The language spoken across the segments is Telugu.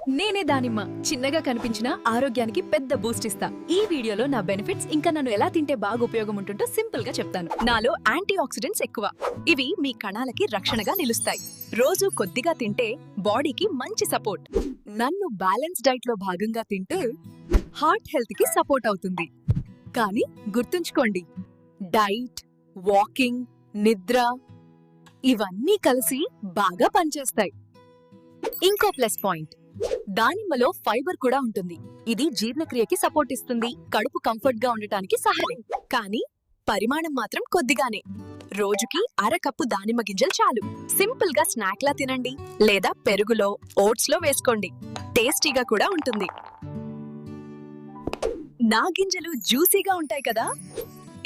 నేనే దానిమ్మ చిన్నగా కనిపించిన ఆరోగ్యానికి పెద్ద బూస్ట్ ఇస్తా. ఈ వీడియోలో నా బెనిఫిట్స్ ఇంకా నన్ను ఎలా తింటే బాగా ఉపయోగం ఉంటుందో సింపుల్ గా చెప్తాను. నాలో యాంటీ ఆక్సిడెంట్స్ ఎక్కువ. ఇవి మీ కణాలకి రక్షణగా నిలుస్తాయి. రోజు కొద్దిగా తింటే బాడీకి మంచి సపోర్ట్. నన్ను బ్యాలెన్స్ డైట్ లో భాగంగా తింటే హార్ట్ హెల్త్ కి సపోర్ట్ అవుతుంది. కానీ గుర్తుంచుకోండి, డైట్, వాకింగ్, నిద్ర ఇవన్నీ కలిసి బాగా పనిచేస్తాయి. ఇంకో ప్లస్ పాయింట్, దానిమ్మలో ఫైబర్ కూడా ఉంటుంది. ఇది జీర్ణక్రియకి సపోర్ట్ ఇస్తుంది, కడుపు కంఫర్ట్ గా ఉండటానికి సహాయం. కానీ పరిమాణం మాత్రం కొద్దిగానే. రోజుకి అరకప్పు దానిమ్మ గింజలు చాలు. సింపుల్ గా స్నాక్ లా తినండి, లేదా పెరుగులో, ఓట్స్ లో వేసుకోండి. టేస్టీగా కూడా ఉంటుంది. నా గింజలు జ్యూసీగా ఉంటాయి కదా,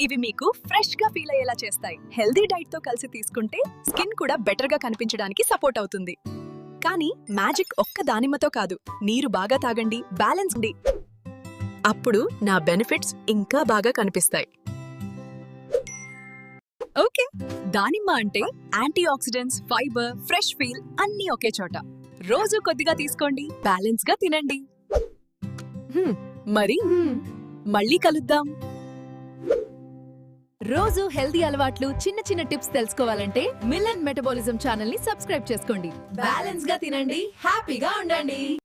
ఇవి మీకు ఫ్రెష్ గా ఫీల్ అయ్యేలా చేస్తాయి. హెల్దీ డైట్ తో కలిసి తీసుకుంటే స్కిన్ కూడా బెటర్ గా కనిపించడానికి సపోర్ట్ అవుతుంది. కానీ మ్యాజిక్ ఒక్క దానిమ్మతో కాదు. నీరు బాగా తాగండి, బ్యాలెన్స్ ఉంది. అప్పుడు నా బెనిఫిట్స్ ఇంకా బాగా కనిపిస్తాయి. ఓకే, దానిమ్మ అంటే antioxidants, fibre, fresh feel అన్నీ ఒకే చోట. రోజు కొద్దిగా తీసుకోండి, బ్యాలెన్స్ గా తినండి. మరి మళ్ళీ కలుద్దాం. రోజు హెల్దీ అలవాట్లు, చిన్న చిన్న టిప్స్ తెలుసుకోవాలంటే మిలన్ మెటబాలిజం ఛానల్ ని సబ్స్క్రైబ్ చేసుకోండి. బ్యాలెన్స్ గా తినండి, హ్యాపీగా ఉండండి.